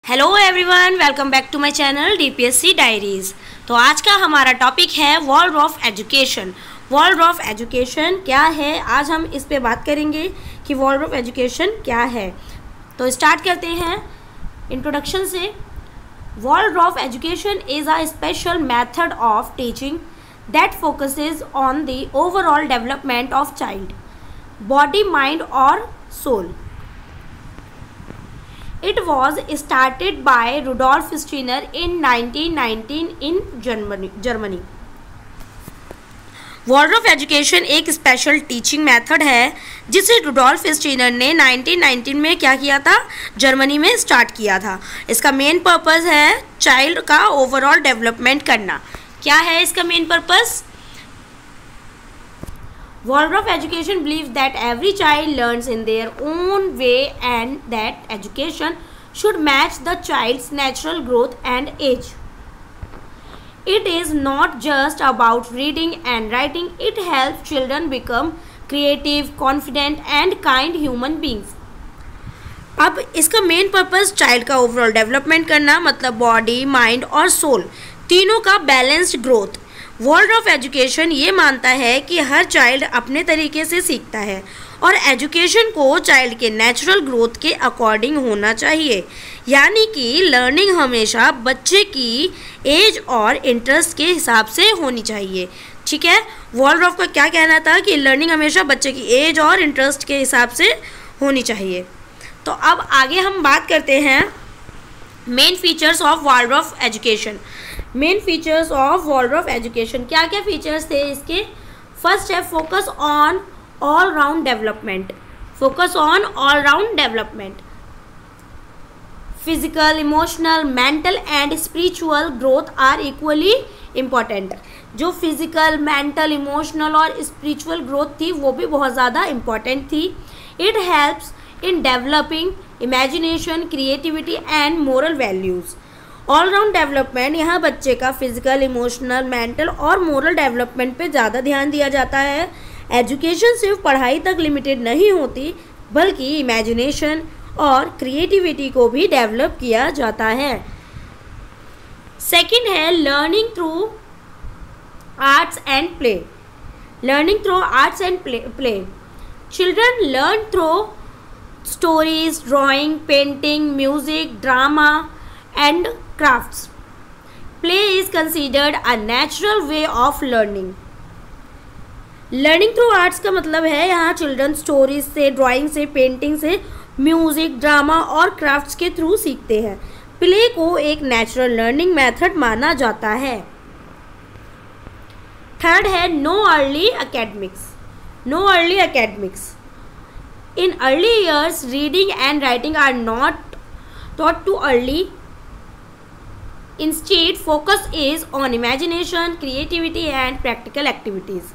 Hello everyone, welcome back to my channel DPSC diaries. तो आज का हमारा टॉपिक है world of education. World of education क्या है, आज हम इस पे बात करेंगे कि वर्ल्ड ऑफ एजुकेशन क्या है। तो स्टार्ट करते हैं इंट्रोडक्शन से। World of education is a special method of teaching that focuses on the overall development of child body, mind और soul. It was started by Rudolf Steiner in 1919 in Germany. World of education एक special teaching method है जिसे Rudolf Steiner ने 1919 में क्या किया था, Germany में स्टार्ट किया था। इसका मेन पर्पस है चाइल्ड का ओवरऑल डेवलपमेंट करना। क्या है इसका main purpose? World of education believes that every child learns in their own way and that education should match the child's natural growth and age. It is not just about reading and writing, it helps children become creative, confident and kind human beings. अब इसका main purpose child का overall development करना, मतलब body, mind और soul तीनों का balanced growth. World of education ये मानता है कि हर चाइल्ड अपने तरीके से सीखता है और एजुकेशन को चाइल्ड के नेचुरल ग्रोथ के अकॉर्डिंग होना चाहिए, यानी कि लर्निंग हमेशा बच्चे की एज और इंटरेस्ट के हिसाब से होनी चाहिए। ठीक है, वर्ल्ड ऑफ का क्या कहना था कि लर्निंग हमेशा बच्चे की एज और इंटरेस्ट के हिसाब से होनी चाहिए। तो अब आगे हम बात करते हैं main features of world of education. Main features of world of education, क्या क्या फीचर्स थे इसके? फर्स्ट है focus on all round development. Focus on all round development, physical, emotional, mental and spiritual growth are equally important. जो physical, mental, emotional और spiritual growth थी वो भी बहुत ज़्यादा इम्पॉर्टेंट थी। It helps in developing imagination, creativity and moral values. All round development, यहाँ बच्चे का फिजिकल, इमोशनल, मेंटल और मोरल डेवलपमेंट पे ज़्यादा ध्यान दिया जाता है। एजुकेशन सिर्फ पढ़ाई तक लिमिटेड नहीं होती, बल्कि इमेजिनेशन और क्रिएटिविटी को भी डेवलप किया जाता है। सेकंड है learning through arts and play. Learning through arts and play, children learn through stories, drawing, painting, music, drama and crafts. Play is considered a natural way of learning. Learning through arts का मतलब है यहाँ children stories से, drawing से, painting से, music, drama और crafts के through सीखते हैं। प्ले को एक नेचुरल लर्निंग मेथड माना जाता है। थर्ड है no early academics. No early academics, in early years reading and writing are not taught too early. Instead, focus is on imagination, creativity and practical activities.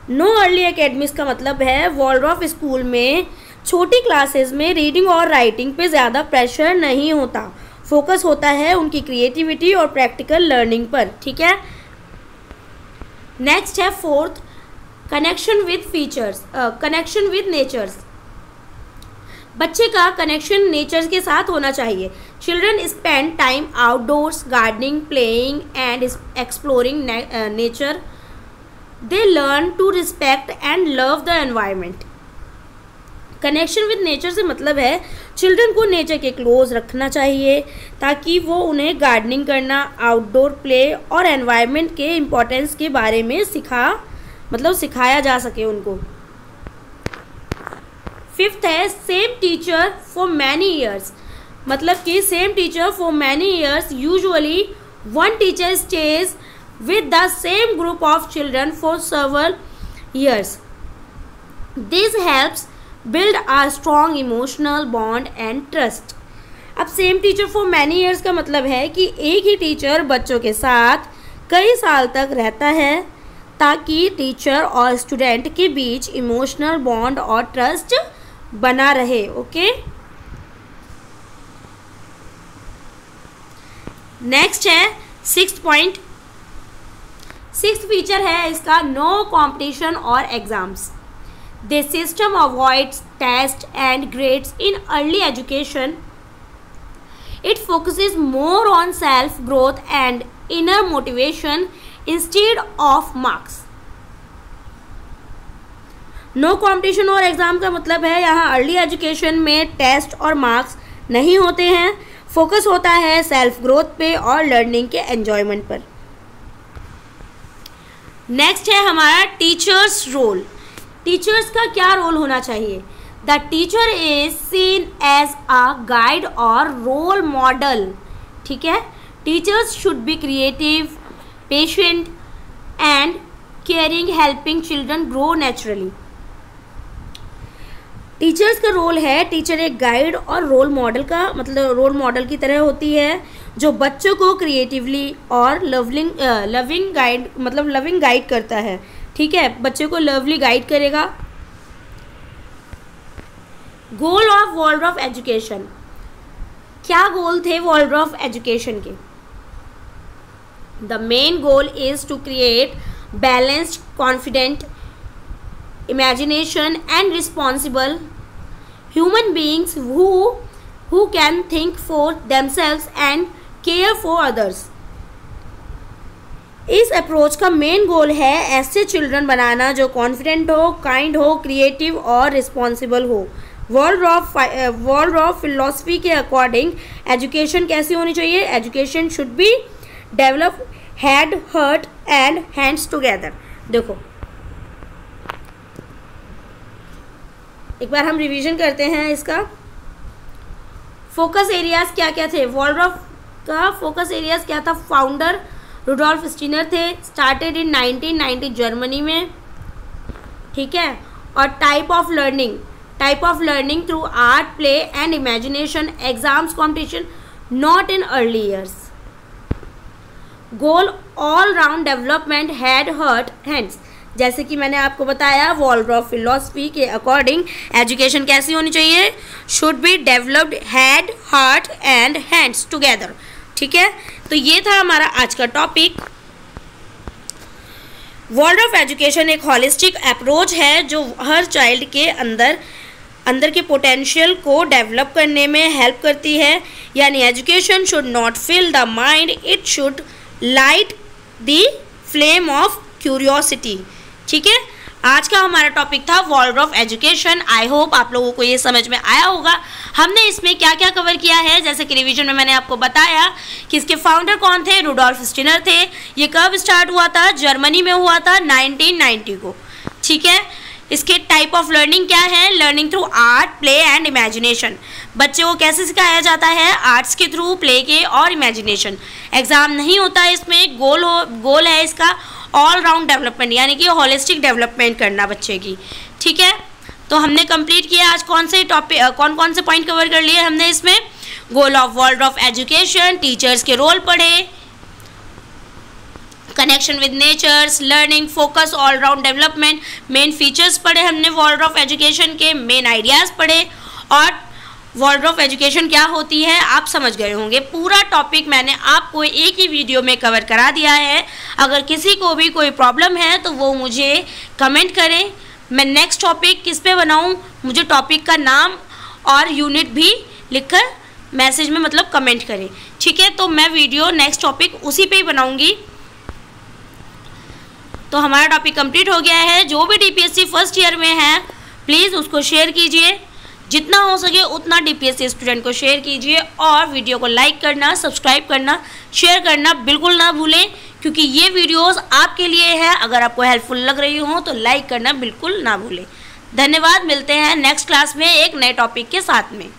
No early academics का मतलब है world of school में छोटी classes में reading और writing पे ज़्यादा pressure नहीं होता, फोकस होता है उनकी क्रिएटिविटी और प्रैक्टिकल लर्निंग पर। ठीक है, नेक्स्ट है fourth, connection with features, connection with natures. बच्चे का कनेक्शन नेचर के साथ होना चाहिए। Children spend time outdoors, gardening, playing and exploring nature. They learn to respect and love the environment. Connection with nature से मतलब है चिल्ड्रन को नेचर के क्लोज रखना चाहिए ताकि वो उन्हें गार्डनिंग करना, आउटडोर प्ले और एनवायरनमेंट के इम्पोर्टेंस के बारे में सिखाया जा सके उनको। फिफ्थ है same teacher for many years, मतलब कि same teacher for many years. Usually one teacher stays with the same group of children for several years. This helps build a strong emotional bond and trust. अब same teacher for many years का मतलब है कि एक ही teacher बच्चों के साथ कई साल तक रहता है ताकि टीचर और स्टूडेंट के बीच इमोशनल बॉन्ड और ट्रस्ट बना रहे। ओके, नेक्स्ट है सिक्स्थ पॉइंट। सिक्स्थ फीचर है इसका नो कंपटीशन और exams. This system avoids test and grades in early education It focuses more on self growth and inner motivation instead of marks. No competition और exam का मतलब है यहाँ early education में test और मार्क्स नहीं होते हैं, फोकस होता है सेल्फ ग्रोथ पे और लर्निंग के एन्जॉयमेंट पर। नेक्स्ट है हमारा टीचर्स रोल। टीचर्स का क्या रोल होना चाहिए? The teacher is seen as a guide और रोल मॉडल। ठीक है, teachers should be creative, patient and caring, helping children grow naturally. Teachers का रोल है, टीचर एक गाइड और रोल मॉडल का मतलब रोल मॉडल की तरह होती है जो बच्चों को क्रिएटिवली और लविंग गाइड करता है। ठीक है, बच्चों को लवली गाइड करेगा। गोल ऑफ वॉलरॉफ एजुकेशन, क्या गोल थे वॉलरॉफ एजुकेशन के? The main goal is to create balanced, confident, imagination and responsible human beings who can think for themselves and care for others. इस अप्रोच का main goal है ऐसे children बनाना जो confident हो, kind हो, creative और responsible हो। वर्ल्ड ऑफ फिलॉसफी के अकॉर्डिंग एजुकेशन कैसी होनी चाहिए? Education should be develop head, heart and hands together. देखो एक बार हम रिवीजन करते हैं इसका। फोकस एरियाज क्या क्या थे? वॉलरॉफ का फोकस एरियाज क्या था? फाउंडर रुडोल्फ स्टीनर थे, स्टार्टेड इन 1990 जर्मनी में। ठीक है, और type of learning through art, play and imagination, exams, competition, not in early years. Goal all round development, head, heart, hands. जैसे कि मैंने आपको बताया वॉलरॉफ फिलॉसफी के अकॉर्डिंग एजुकेशन कैसी होनी चाहिए? Should be developed head, heart and hands together. ठीक है, तो ये था हमारा आज का टॉपिक। वॉलरॉफ एजुकेशन एक हॉलिस्टिक अप्रोच है जो हर चाइल्ड के अंदर के पोटेंशियल को डेवलप करने में हेल्प करती है। यानी education should not fill the mind, it should light the flame of curiosity. ठीक है, आज का हमारा टॉपिक था वॉलरॉफ एजुकेशन। आई होप आप लोगों को ये समझ में आया होगा। हमने इसमें क्या क्या कवर किया है, जैसे कि रिवीजन में मैंने आपको बताया कि इसके फाउंडर कौन थे? रुडोल्फ स्टीनर थे। ये कब स्टार्ट हुआ था? जर्मनी में हुआ था 1990 को। ठीक है, इसके टाइप ऑफ लर्निंग क्या है? Learning through art, play and imagination. बच्चों को कैसे सिखाया जाता है? आर्ट्स के थ्रू, प्ले के और इमेजिनेशन। एग्जाम नहीं होता है इसमें। गोल है इसका ऑल राउंड डेवलपमेंट, यानी कि होलिस्टिक डेवलपमेंट करना बच्चे की। ठीक है, तो हमने कंप्लीट किया आज कौन कौन से पॉइंट कवर कर लिए हमने इसमें? Goal of Waldorf education, teachers के रोल पढ़े, connection with natures, learning, focus, all round development, main features पढ़े हमने वॉलरॉफ एजुकेशन के, मेन आइडियाज़ पढ़े और वॉलरॉफ एजुकेशन क्या होती है आप समझ गए होंगे। पूरा टॉपिक मैंने आपको एक ही वीडियो में कवर करा दिया है। अगर किसी को भी कोई प्रॉब्लम है तो वो मुझे कमेंट करें। मैं नेक्स्ट टॉपिक किस पे बनाऊं, मुझे टॉपिक का नाम और यूनिट भी लिखकर मैसेज में मतलब कमेंट करें। ठीक है, तो मैं वीडियो नेक्स्ट टॉपिक उसी पे ही बनाऊंगी। तो हमारा टॉपिक कंप्लीट हो गया है। जो भी डीपीएससी फर्स्ट ईयर में है प्लीज़ उसको शेयर कीजिए, जितना हो सके उतना डीपीएससी स्टूडेंट को शेयर कीजिए और वीडियो को लाइक करना, सब्सक्राइब करना, शेयर करना बिल्कुल ना भूलें, क्योंकि ये वीडियोस आपके लिए है। अगर आपको हेल्पफुल लग रही हो तो लाइक करना बिल्कुल ना भूलें। धन्यवाद, मिलते हैं नेक्स्ट क्लास में एक नए टॉपिक के साथ में।